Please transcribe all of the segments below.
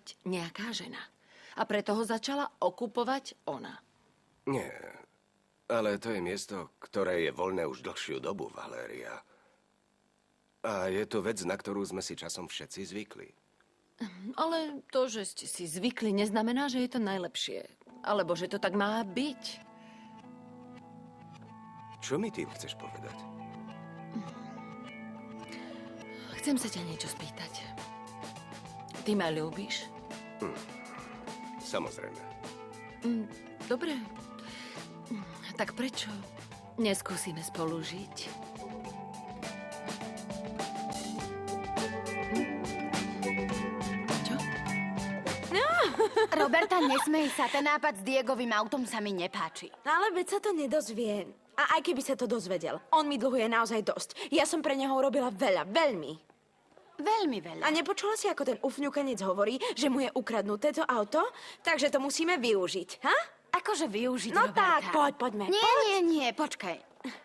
okupovať nejaká žena. A preto ho začala okupovať ona. Nie, ale to je miesto, ktoré je voľné už dlhšiu dobu, Valéria. A je to vec, na ktorú sme si časom všetci zvykli. Ale to, že ste si zvykli, neznamená, že je to najlepšie. Alebo že to tak má byť. Čo mi tým chceš povedať? Chcem sa ťa niečo spýtať. Ty ma ľúbiš? Samozrejme. Dobre. Tak prečo neskúsime spolu žiť? Čo? Roberta, nesmej sa. Ten nápad s Diegovým autom sa mi nepáči. Ale veď sa to nedozvie. A aj keby sa to dozvedel, on mi dlhuje naozaj dosť. Ja som pre neho urobila veľa, veľmi. Veľmi veľa. A nepočula si, ako ten ufňukanec hovorí, že mu je ukradnuté to auto? Takže to musíme využiť, ha? Akože využiť, No Roberta? tak, poďme. Nie, počkaj.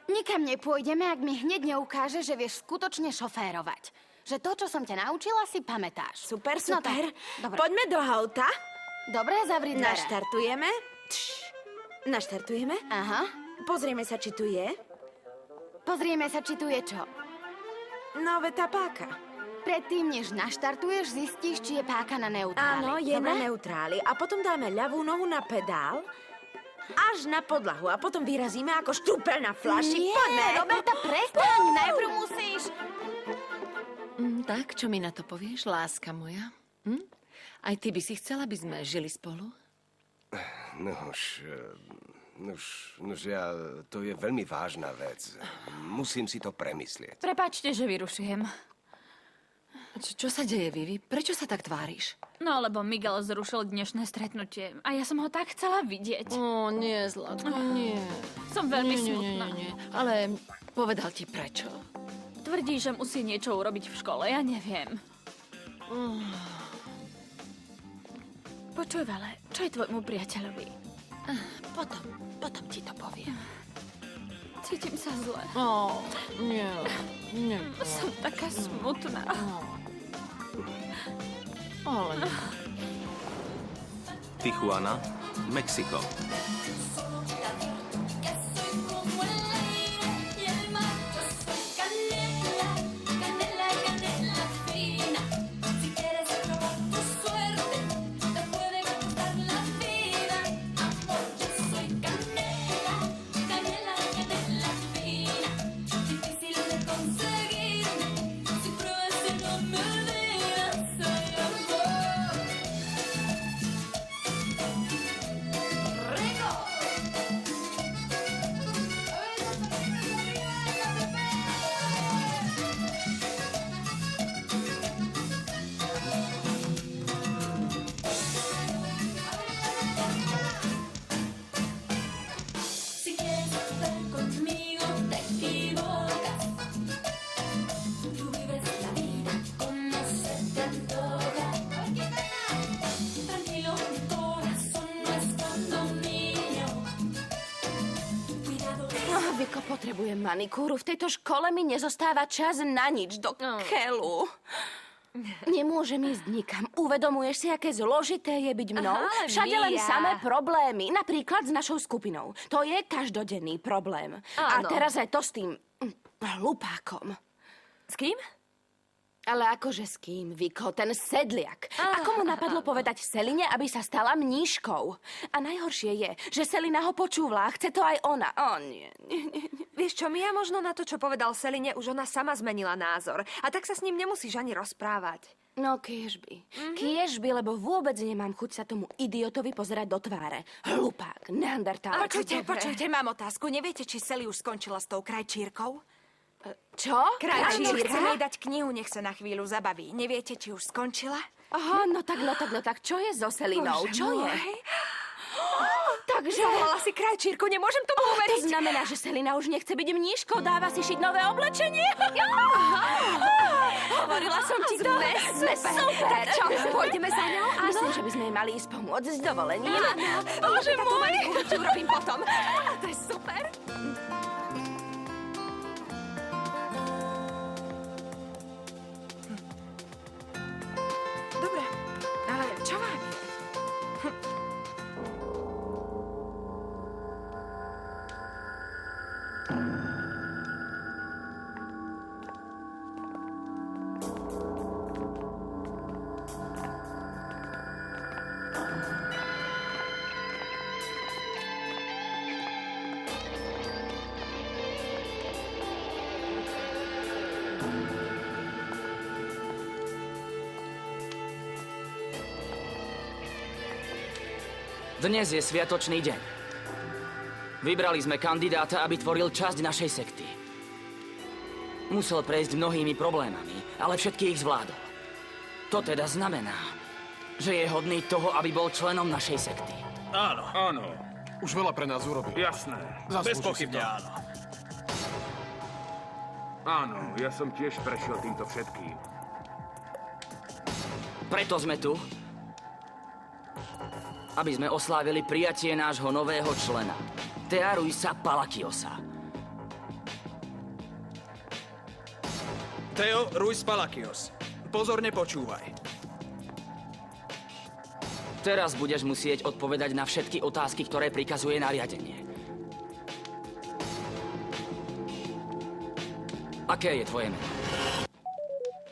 Nikam nepôjdeme, ak mi hneď neukáže, že vieš skutočne šoférovať. Že to, čo som ťa naučila, si pamätáš. Super. No tak, dobre. Poďme do auta. Dobre, zavri dvere. Naštartujeme. Naštartujeme. Aha. Pozrieme sa, či tu je. Pozrieme sa, či tu je čo. No, veď tá páka. Predtým, než naštartuješ, zistíš, či je páka na neutráli. Áno, je Dobre? na neutráli. A potom dáme ľavú nohu na pedál až na podlahu. A potom vyrazíme ako štúpel na fľaši. Nie, Poďme. Roberta, prestaň. Najprv musíš... Tak, čo mi na to povieš, láska moja? Aj ty by si chcela, aby sme žili spolu? To je veľmi vážna vec. Musím si to premyslieť. Prepáčte, že vyrušujem. Čo sa deje, Vivi? Prečo sa tak tváriš? No, lebo Miguel zrušil dnešné stretnutie a ja som ho tak chcela vidieť. Ó, nie, Zlatko, nie. Som veľmi Nie. smutná. Ale povedal ti prečo? Tvrdí, že musí niečo urobiť v škole, ja neviem. Počuj, Vale, čo je tvojmu priateľovi? Potom ti to poviem. Cítim sa zle. Ó, nie. Som taká smutná. Ale nie. Tijuana, Mexiko. Viko, potrebujem manikúru. V tejto škole mi nezostáva čas na nič do keľu. Nemôžem ísť nikam. Uvedomuješ si, aké zložité je byť mnou? Aha, Všade len Mia. samé problémy. Napríklad s našou skupinou. To je každodenný problém. A Áno. teraz aj to s tým hlupákom. S kým? Ale akože s kým, Viko? Ten sedliak. Ako mu napadlo povedať Seline, aby sa stala mníškou? A najhoršie je, že Selina ho počúvla a chce to aj ona. O, nie. Vieš čo, Mia, možno na to, čo povedal Seline, už ona sama zmenila názor. A tak sa s ním nemusíš ani rozprávať. No, kiežby. Kiežby, lebo vôbec nemám chuť sa tomu idiotovi pozerať do tváre. Hlupák, neandertálek. Počujte, mám otázku. Neviete, či Sally už skončila s tou krajčírkou? Čo? Krajčírka? Chceme jej dať knihu, nech sa na chvíľu zabaví. Neviete, či už skončila? Aha, no tak. Čo je so Selinou? Čo je? Takže... Zavolala si krajčírku, nemôžem tomu To uveriť. znamená, že Selina už nechce byť mníškou, dáva si šiť nové oblečenie. Hovorila som ti to. Sme super. Čo, pôjdeme za ňou? Myslím, že by sme jej mali ísť pomôcť s dovolením. Bože môj! Ti urobím potom. To je super. Dobre, ale čo Dnes je sviatočný deň. Vybrali sme kandidáta, aby tvoril časť našej sekty. Musel prejsť mnohými problémami, ale všetky ich zvládol. To teda znamená, že je hodný toho, aby bol členom našej sekty. Áno. Áno. Už veľa pre nás urobil. Jasné. Zaslúži Bezpochybne si to. áno. Áno, ja som tiež prešiel týmto všetkým. Preto sme tu, aby sme oslávili prijatie nášho nového člena, Thea Ruisa Palakiosa. Theo Ruiz Palakios. Pozorne počúvaj. Teraz budeš musieť odpovedať na všetky otázky, ktoré prikazuje nariadenie. Aké je tvoje meno?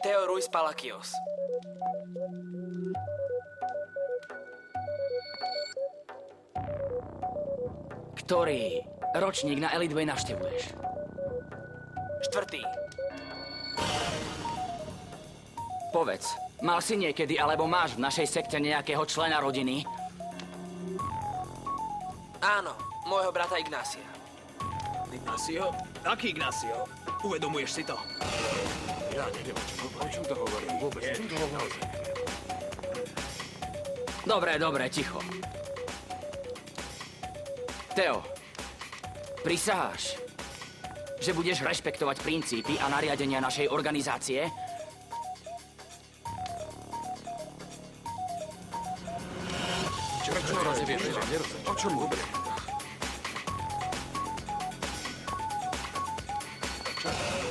Theo Ruiz Palakios. Ktorý ročník na Elite Way navštevuješ? 4. Povedz, mal si niekedy alebo máš v našej sekte nejakého člena rodiny? Áno, môjho brata Ignácia. Ignácio? Aký Ignácio? Uvedomuješ si to? Ja neviem, o čom to hovorím vôbec. O čom to hovorím? Dobre, ticho. Theo, prisaháš, že budeš rešpektovať princípy a nariadenia našej organizácie? Čo rozumieš? O čom hovorím?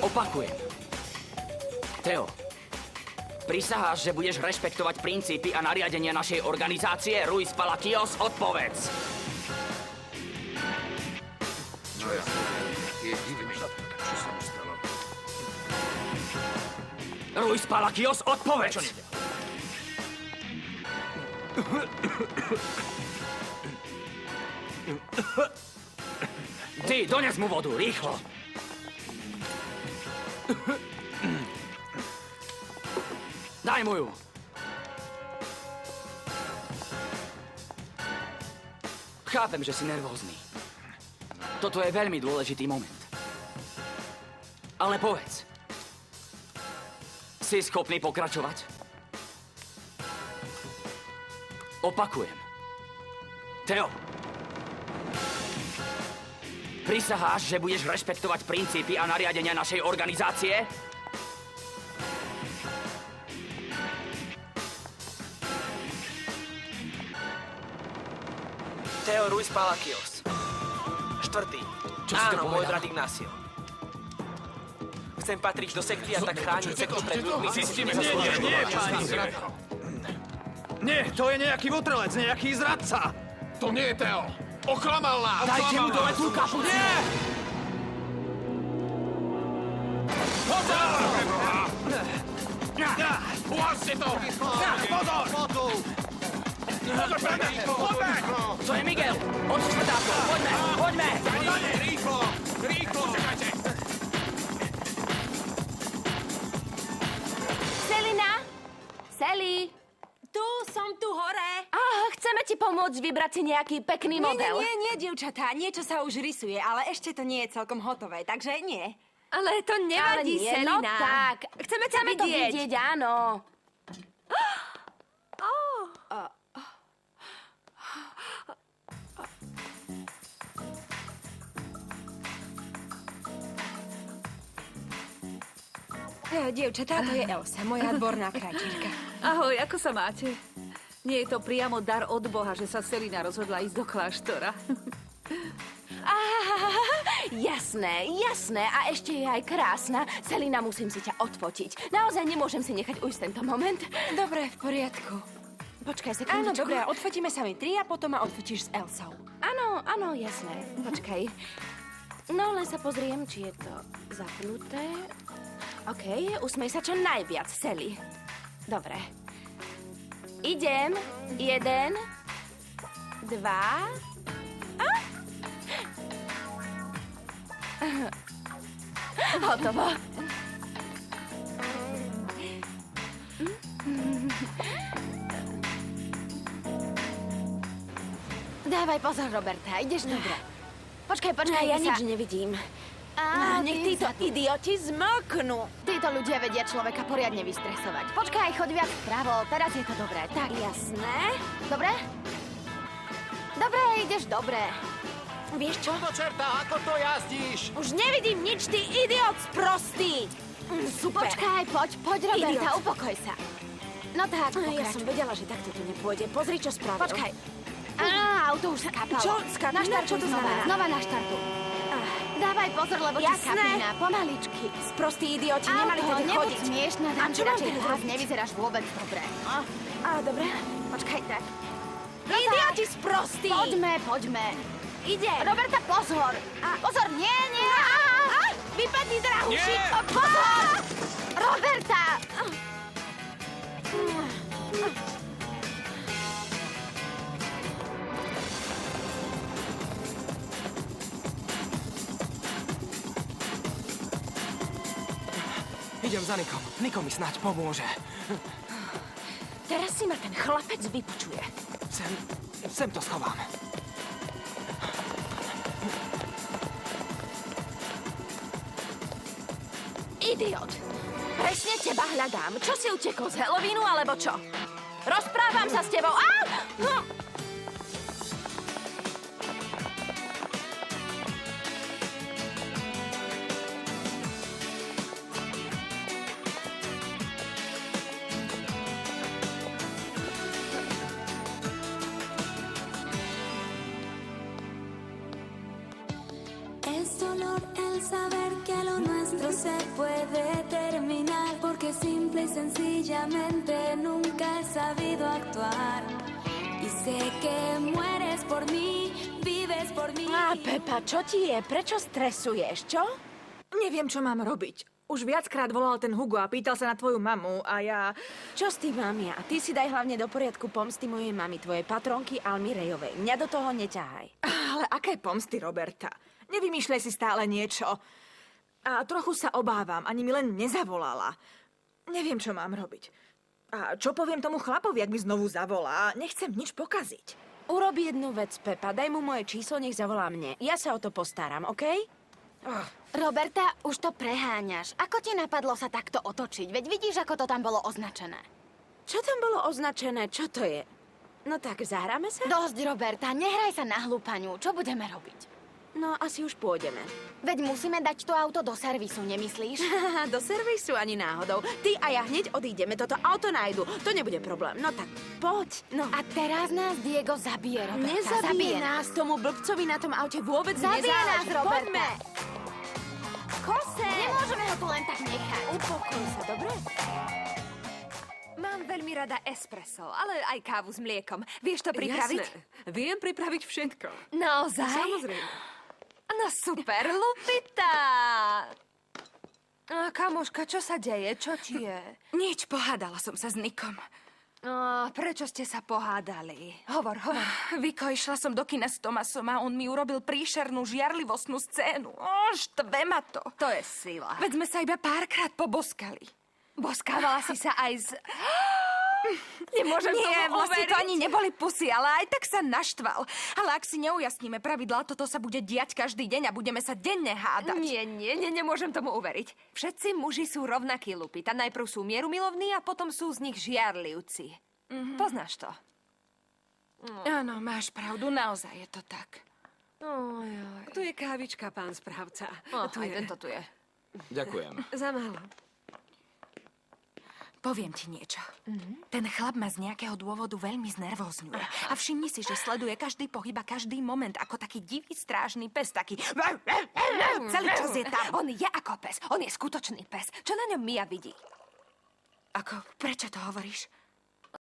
Opakujem. Theo, prisaháš, že budeš rešpektovať princípy a nariadenia našej organizácie Ruiz Palakios? Odpovedz! Čo ja? Je divné. Čo sa mu stalo? Ruiz Palakios, odpovedz! Ty, dones mu vodu, rýchlo! Daj mu ju! Chápem, že si nervózny. Toto je veľmi dôležitý moment. Ale povedz. Si schopný pokračovať? Opakujem. Theo. Prisaháš, že budeš rešpektovať princípy a nariadenia našej organizácie? Theo Ruiz Palakios. 4. Čo si to Áno, môj povedal? brat Ignácio. Chcem patriť do sekty a tak chrániť sektu pred ľuďmi. Nie, páni. Nie, to je nejaký votrelec, nejaký zradca. To nie je Theo. Oklamal nás. Dajte mu dole tú kapucu! Nie! Uvažte to! Pozor! To je Miguel! Od čtvrtákov! Poďme! Rýchlo! Čakajte! Selina? Sally? Som tu hore. Chceme ti pomôcť vybrať si nejaký pekný model. Nie, dievčatá. Niečo sa už rysuje, ale ešte to nie je celkom hotové, takže nie. Ale to nevadí, nie, Selina. no tak. Chceme to Chceme to vidieť, áno. Dievčatá, to je Elsa, moja dvorná krajčírka. Ahoj, ako sa máte? Nie je to priamo dar od Boha, že sa Selina rozhodla ísť do kláštora. Jasné. A ešte je aj krásna. Selina, musím si ťa odfotiť. Naozaj nemôžem si nechať ujsť tento moment. Dobre, v poriadku. Počkaj sekundičku. Áno, dobre, odfotíme sa my 3 a potom ma odfotíš s Elsou. Áno, jasné. Počkaj. No, len sa pozriem, či je to zapnuté. OK, usmej sa čo najviac, Sally. Dobre. Idem. 1, 2... Hotovo. Dávaj pozor, Roberta, ideš dobre. Počkaj, Ja ty nič sa... nevidím. Nech ty títo sa tu. idioti zmlknú. Títo ľudia vedia človeka poriadne vystresovať. Počkaj, choď viac vpravo, teraz je to dobré. Tak, Jasné. dobre? Dobre, ideš dobre. Vieš čo? Do čerta, ako to jazdíš? Už nevidím nič, ty idiot sprostý. Super. Počkaj, poď, Roberta, Idiot. upokoj sa. No tak, Ja pokračuj. som vedela, že takto to nepôjde. Pozri, čo spravil. Počkaj. Auto už skápalo. Čo? Skápina? Naštartuj Čo to znova. znamená? Znova naštartuj. Dávaj pozor, lebo ti Jasné. skápina. Pomaličky. Sprostí idioti, nemali tady nebuď chodiť. smiešná, A dám čo ti mám radšej teda hlas, robiť? nevyzeráš vôbec dobre. Dobre. Počkaj, tak. Idioti sprostí. Poďme. Ide. Roberta, pozor. Pozor, nie. Vypadni, drahuši. Pozor! Roberta! Idem za Nikom. Niko mi snáď pomôže. Teraz si ma ten chlapec vypočuje. Sem to schovám. Idiot. Presne teba hľadám. Čo si utekol z Halloweenu, alebo čo? Rozprávam sa s tebou. Es dolor el saber que lo nuestro se puede terminar, porque simple y sencillamente nunca he sabido actuar. Y sé que mueres por mí, vives por mí. Pepa, čo ti je? Prečo stresuješ, čo? Neviem, čo mám robiť. Už viackrát volal ten Hugo a pýtal sa na tvoju mamu a ja... Čo s tým mám ja? Ty si daj hlavne do poriadku pomsty mojej mamy, tvojej patronky Almy Rejovej. Mňa do toho neťahaj. Ale aké pomsty, Roberta? Nevymýšľaj si stále niečo. A trochu sa obávam, ani mi len nezavolala. Neviem, čo mám robiť. A čo poviem tomu chlapovi, ak mi znovu zavolá? Nechcem nič pokaziť. Urob jednu vec, Pepa. Daj mu moje číslo, nech zavolá mne. Ja sa o to postaram, okej? Roberta, už to preháňaš. Ako ti napadlo sa takto otočiť? Veď vidíš, ako to tam bolo označené. Čo tam bolo označené? Čo to je? No tak, zahráme sa? Dosť, Roberta, nehraj sa na hlúpaniu. Čo budeme robiť? No, asi už pôjdeme. Veď musíme dať to auto do servisu, nemyslíš? Do servisu ani náhodou. Ty a ja hneď odídeme, toto auto nájdu. To nebude problém. No tak, poď. No. A teraz nás Diego zabije, Roberta. Nezabije nás, tomu blbcovi na tom aute vôbec Zabije nás, nezáleží. Roberta. Poďme. Kose! Nemôžeme ho tu len tak nechať. Upokoj sa, dobre? Mám veľmi rada espresso, ale aj kávu s mliekom. Vieš to pripraviť? Jasné. Viem pripraviť všetko. Naozaj? Samozrejme. No super, Lupita! Kamoška, čo sa deje? Čo ti je? Nič, pohádala som sa s Nikom. Prečo ste sa pohádali? Hovor. Viko, išla som do kina s Tomasom a on mi urobil príšernú žiarlivostnú scénu. Štve ma to. To je sila. Veď sme sa iba párkrát poboskali. Boskávala si sa aj s... Nemôžem Nie, tomu vlastne uveriť. to ani neboli pusy, ale aj tak sa naštval. Ale ak si neujasníme pravidlá, toto sa bude diať každý deň a budeme sa denne hádať. Nie, nemôžem tomu uveriť. Všetci muži sú rovnakí, Lupita. Najprv sú mierumilovní a potom sú z nich žiarlivci. Poznáš to? Áno, máš pravdu, naozaj je to tak. Tu je kávička, pán správca. Tu je. Tento tu je. Ďakujem. Za málo. Poviem ti niečo. Ten chlap ma z nejakého dôvodu veľmi znervózňuje. A všimni si, že sleduje každý pohyb a každý moment ako taký divý strážny pes, taký... Celý čas je tam. On je ako pes. On je skutočný pes. Čo na ňom Mia vidí? Ako, prečo to hovoríš?